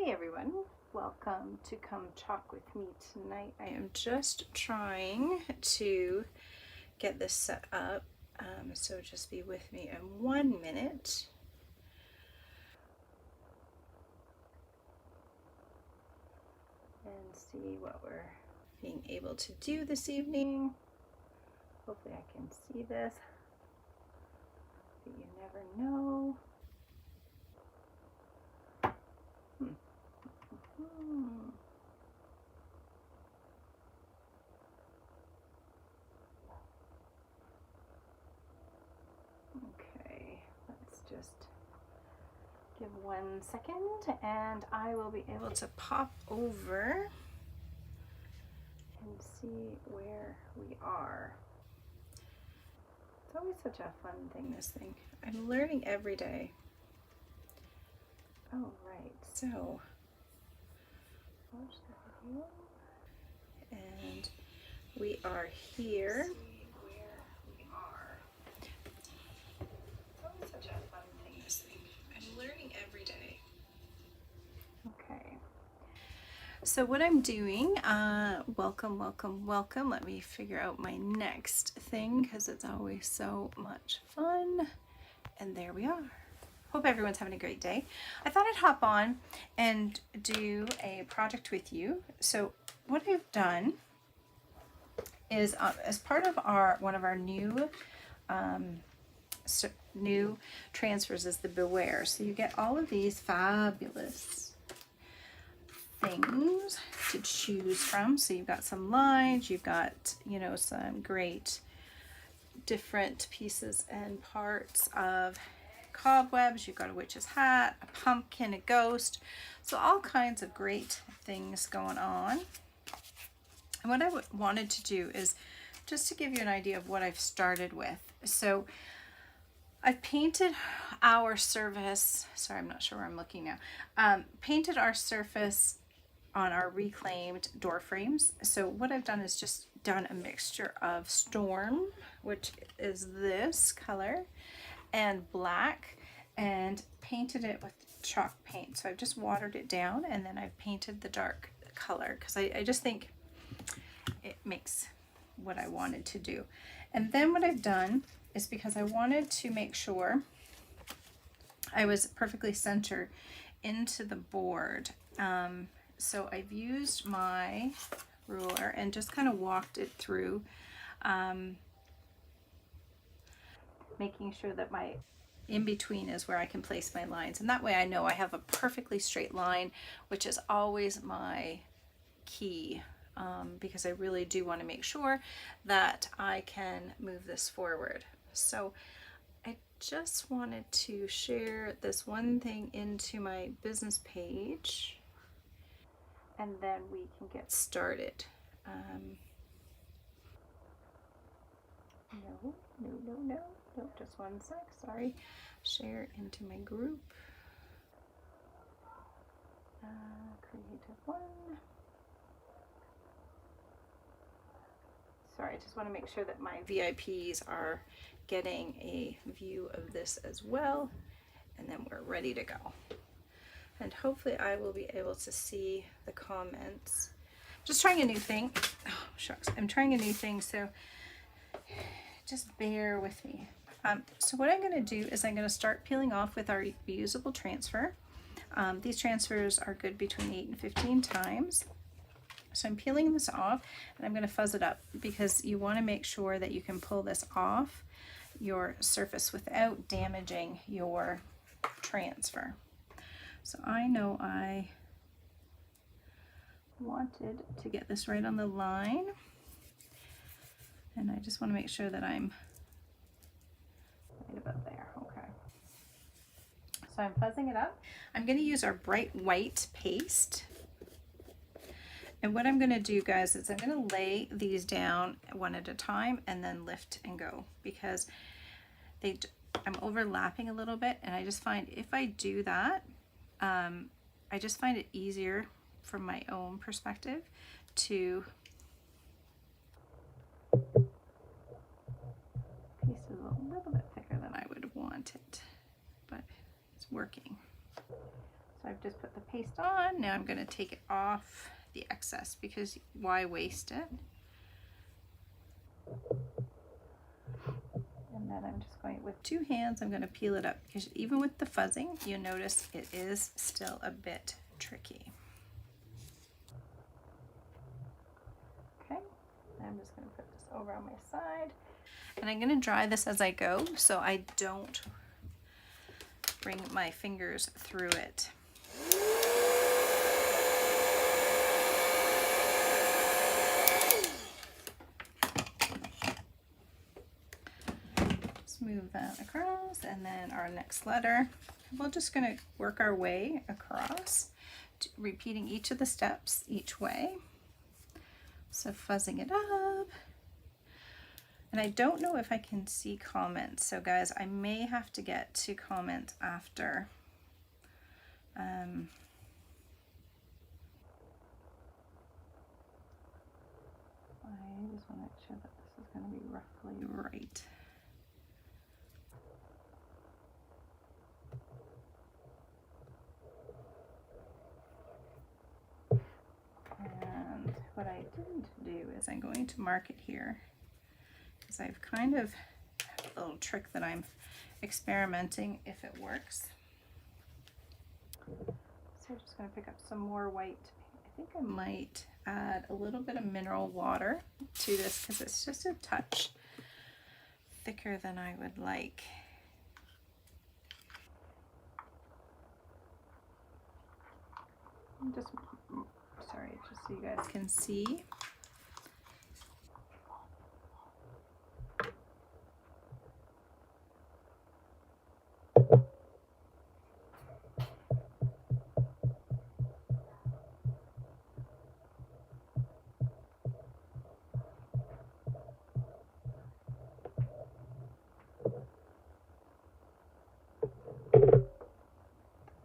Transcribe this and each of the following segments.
Hey everyone, welcome to Come Chalk with me tonight. I am just trying to get this set up, so just be with me in 1 minute. And see what we're being able to do this evening. Hopefully I can see this, but you never know. Okay, let's just give 1 second and I will be able to pop over and see where we are. It's always such a fun thing, this thing. I'm learning every day. Oh, right, so watch the video and we are here. Where we are. It's always such a fun thing, this thing. I'm learning every day. Okay. So what I'm doing, welcome. Let me figure out my next thing because it's always so much fun. And there we are. Hope everyone's having a great day. I thought I'd hop on and do a project with you. So what I've done is as part of one of our new transfers is the Beware. So you get all of these fabulous things to choose from. So you've got some lines, you've got, you know, some great different pieces and parts of cobwebs, you've got a witch's hat, a pumpkin, a ghost, so all kinds of great things going on. And what I wanted to do is just to give you an idea of what I've started with. So I've painted our surface, sorry, I'm not sure where I'm looking now, painted our surface on our reclaimed door frames. So what I've done is just done a mixture of Storm, which is this color, and black, and painted it with chalk paint. So I've just watered it down and then I've painted the dark color because I just think it makes what I wanted to do. And then what I've done is, because I wanted to make sure I was perfectly centered into the board, so I've used my ruler and just kind of walked it through, making sure that my in between is where I can place my lines, and that way I know I have a perfectly straight line, which is always my key, because I really do want to make sure that I can move this forward. So I just wanted to share this one thing into my business page and then we can get started. No, just 1 sec, sorry. Share into my group. Creative one. Sorry, I just want to make sure that my VIPs are getting a view of this as well, and then we're ready to go. And hopefully I will be able to see the comments. Just trying a new thing. Oh, shucks. I'm trying a new thing, so just bear with me. So what I'm going to do is I'm going to start peeling off with our reusable transfer. These transfers are good between 8 and 15 times. So I'm peeling this off and I'm going to fuzz it up because you want to make sure that you can pull this off your surface without damaging your transfer. So I know I wanted to get this right on the line, and I just want to make sure that I'm right about there. Okay. So I'm fuzzing it up. I'm going to use our bright white paste. And what I'm going to do, guys, is I'm going to lay these down one at a time and then lift and go, because I'm overlapping a little bit, and I just find if I do that, I just find it easier from my own perspective to piece is a little bit thicker than I would want it, but it's working. So So I've just put the paste on. Now I'm going to take it off the excess because why waste it? And then I'm just going with 2 hands, I'm going to peel it up because even with the fuzzing, you notice it is still a bit tricky. Okay, I'm just going to put this over on my side. And I'm going to dry this as I go so I don't bring my fingers through it. Just move that across, and then our next letter, we're just going to work our way across, repeating each of the steps each way. So fuzzing it up. And I don't know if I can see comments. So guys, I may have to get to comment after. I just want to make sure that this is going to be roughly right. And what I didn't do is I'm going to mark it here because I've kind of a little trick that I'm experimenting if it works. So I'm just going to pick up some more white. I think I might add a little bit of mineral water to this because it's just a touch thicker than I would like. I'm just, sorry, just so you guys can see.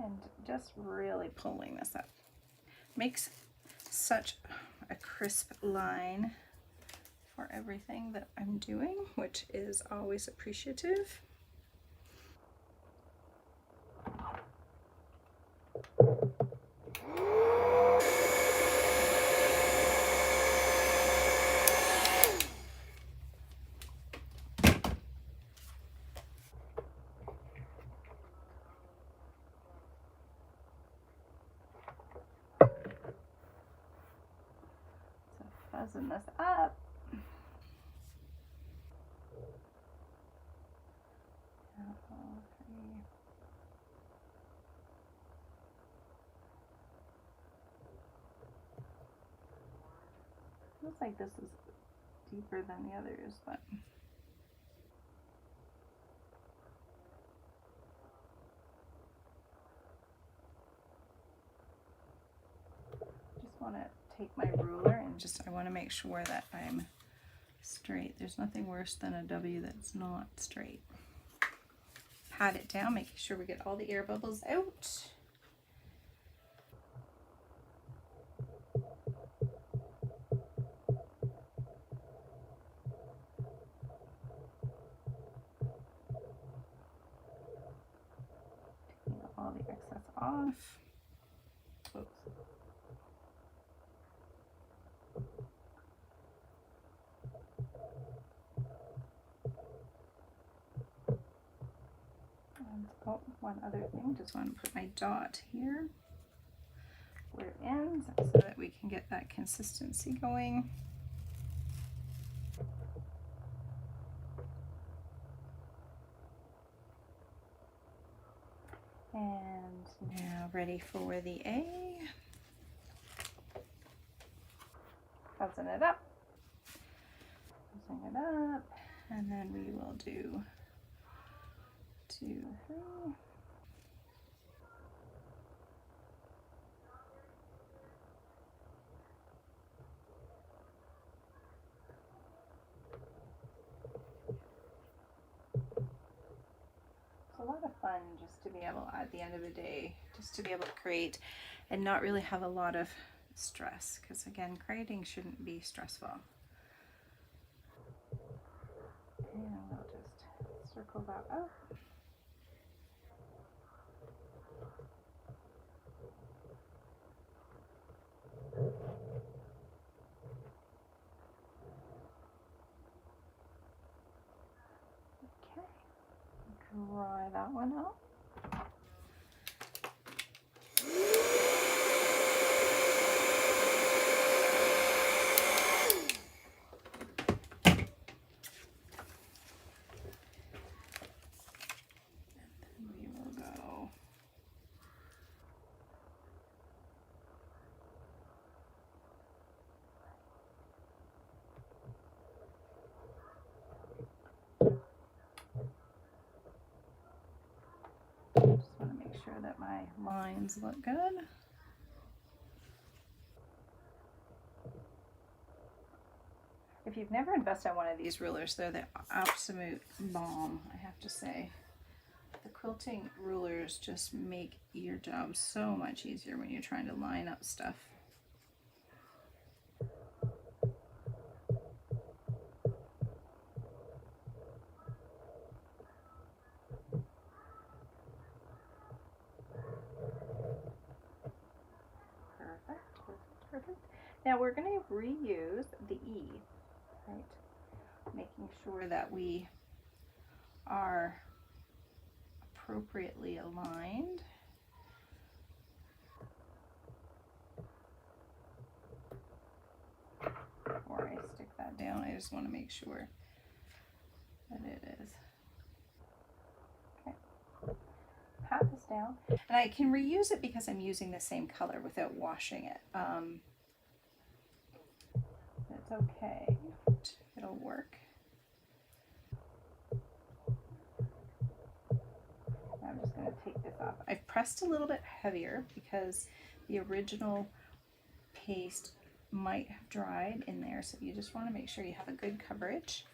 And just really pulling this up. Makes such a crisp line for everything that I'm doing, which is always appreciative. Fuzzing this up. Looks like this is deeper than the others, but just want to take my ruler and I want to make sure that I'm straight. There's nothing worse than a W that's not straight. Pat it down, making sure we get all the air bubbles out. Taking all the excess off. Oops. Oh, one other thing, just want to put my dot here where it ends so that we can get that consistency going. And now ready for the A. Fuzzing it up. Fuzzing it up. And then we will do 2, 3. It's a lot of fun just to be able, at the end of the day, just to be able to create and not really have a lot of stress, because again, creating shouldn't be stressful. And we'll just circle that up. dry that one out. Just want to make sure that my lines look good. If you've never invested in one of these rulers, they're the absolute bomb, I have to say. The quilting rulers just make your job so much easier when you're trying to line up stuff. Perfect. Now we're going to reuse the E, right? Making sure that we are appropriately aligned. Before I stick that down, I just want to make sure that it is. Okay. Pat this down. And I can reuse it because I'm using the same color without washing it. It's okay. It'll work. I'm just going to take this off. I've pressed a little bit heavier because the original paste might have dried in there, so you just want to make sure you have a good coverage.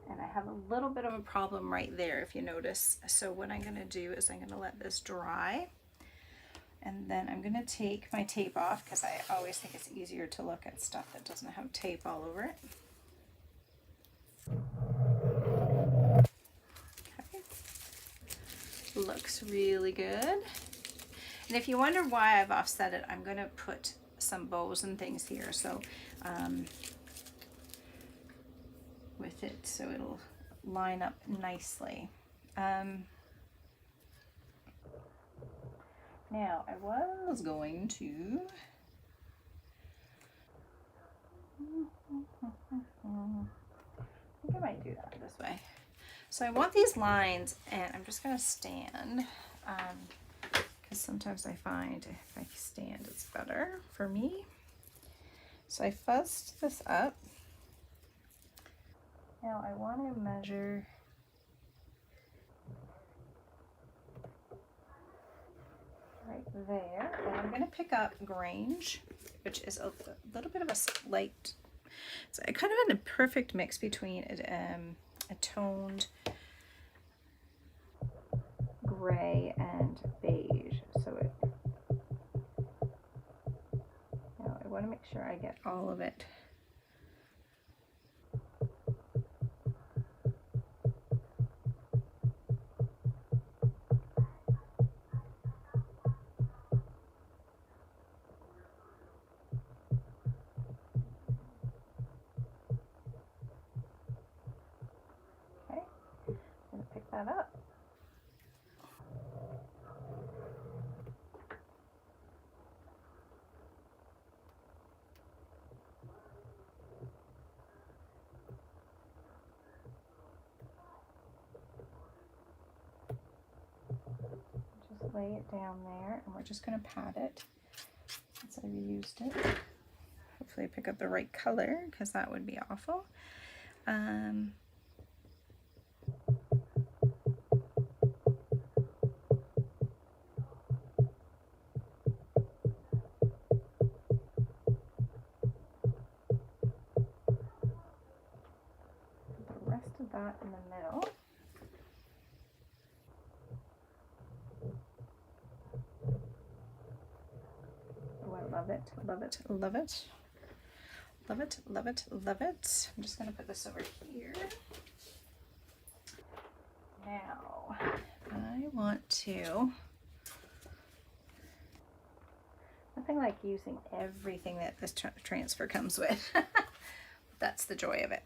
And I have a little bit of a problem right there, if you notice. So what I'm going to do is I'm going to let this dry, and then I'm going to take my tape off because I always think it's easier to look at stuff that doesn't have tape all over it. Okay. Looks really good. And if you wonder why I've offset it, I'm going to put some bows and things here, so with it, so it'll line up nicely. Now I was going to I think I might do that this way. So I want these lines, and I'm just going to stand, because sometimes I find if I stand it's better for me. So I fuzzed this up. Now I want to measure right there, and I'm going to pick up Grange, which is a little bit of a slight, it's kind of in a perfect mix between a toned gray and beige. So it, now I want to make sure I get all of it. Okay, I'm going to pick that up. Lay it down there, and we're just going to pat it since I reused it. Hopefully I pick up the right color, because that would be awful. The rest of that in the middle. Love it, love it, love it. Love it, love it, love it. I'm just going to put this over here. Now, I want to, nothing like using everything that this transfer comes with. That's the joy of it.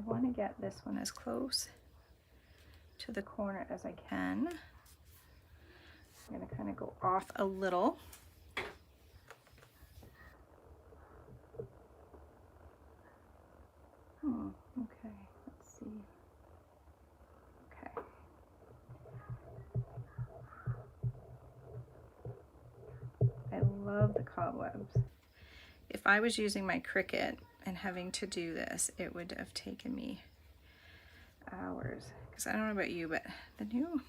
I want to get this one as close to the corner as I can. I'm going to kind of go off a little. Okay, let's see. Okay. I love the cobwebs. If I was using my Cricut and having to do this, it would have taken me hours. Because I don't know about you, but the new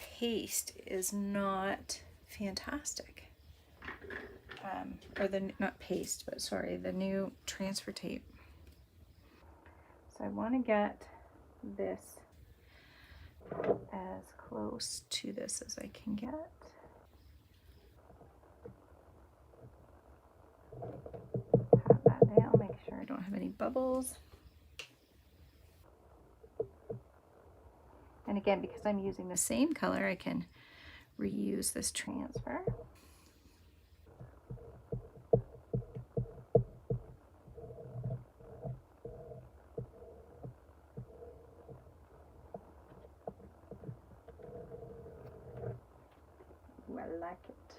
paste is not fantastic. Or the, not paste, but sorry, the new transfer tape. So I want to get this as close to this as I can get. Pat that down, make sure I don't have any bubbles. And again, because I'm using the same color, I can reuse this transfer. Ooh, I like it.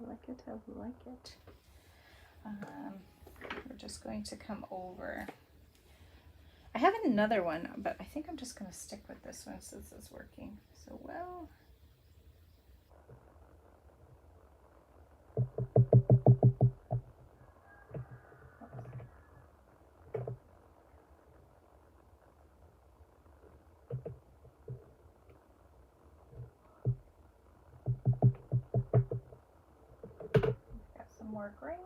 I like it, I like it. We're just going to come over. I have another one, but I think I'm just going to stick with this one since it's working so well. Got some more range.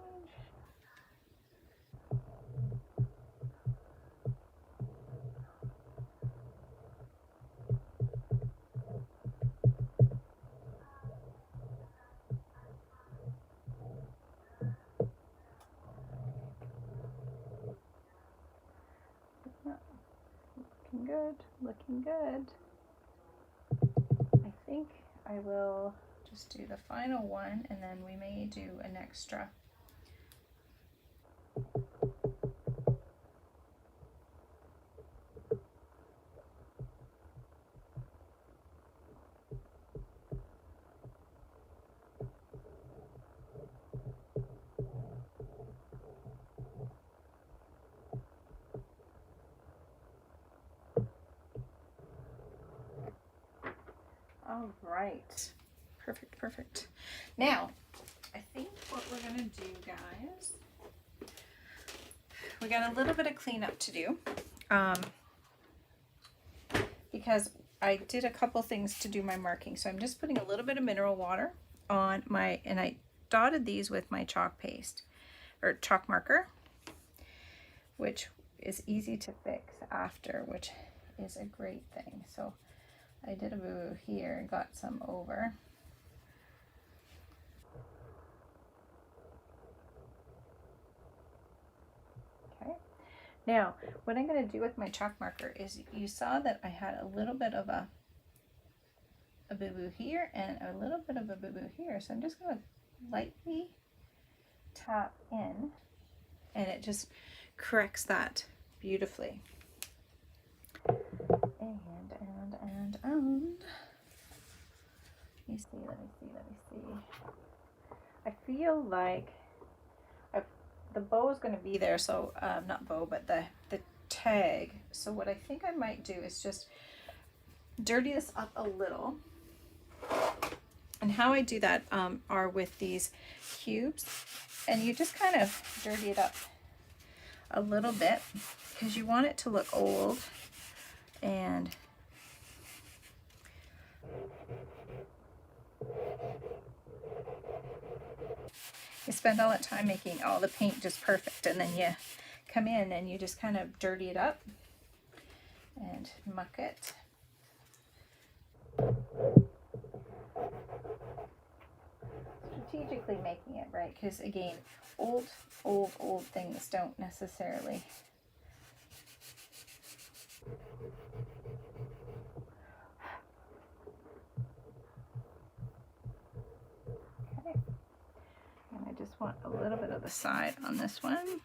Looking good, looking good. I think I will just do the final one and then we may do an extra. All right, perfect, perfect. Now, I think what we're gonna do, guys, we got a little bit of cleanup to do, because I did a couple things to do my marking. So I'm just putting a little bit of mineral water on my, and I dotted these with my chalk paste, or chalk marker, which is easy to fix after, which is a great thing. So I did a boo-boo here and got some over. Okay. Now, what I'm going to do with my chalk marker is, you saw that I had a little bit of a boo-boo here and a little bit of a boo-boo here. So I'm just going to lightly tap in, and it just corrects that beautifully. And let me see. I feel like the bow is going to be there, so not bow, but the tag. So what I think I might do is just dirty this up a little. And how I do that are with these cubes, and you just kind of dirty it up a little bit because you want it to look old. And you spend all that time making all the paint just perfect, and then you come in and you just kind of dirty it up and muck it. Strategically making it right, because again, old things don't necessarily want a little bit of the side on this one.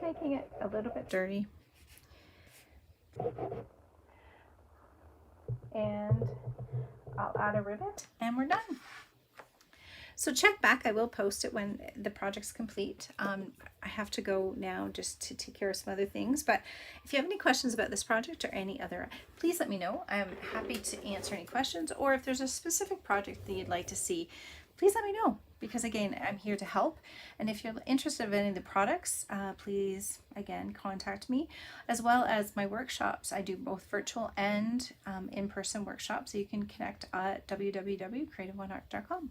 making it a little bit dirty. And I'll add a ribbon and we're done. So check back. I will post it when the project's complete. I have to go now just to take care of some other things. But if you have any questions about this project or any other, please let me know. I'm happy to answer any questions. Or if there's a specific project that you'd like to see, please let me know. Because again, I'm here to help. And if you're interested in any of the products, please, again, contact me. As well as my workshops. I do both virtual and in-person workshops. So you can connect at www.creativeoneart.com.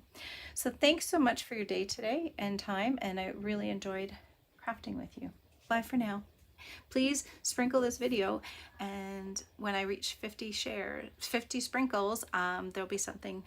So thanks so much for your day today and time. And I really enjoyed crafting with you. Bye for now. Please sprinkle this video, and when I reach 50 sprinkles, there'll be something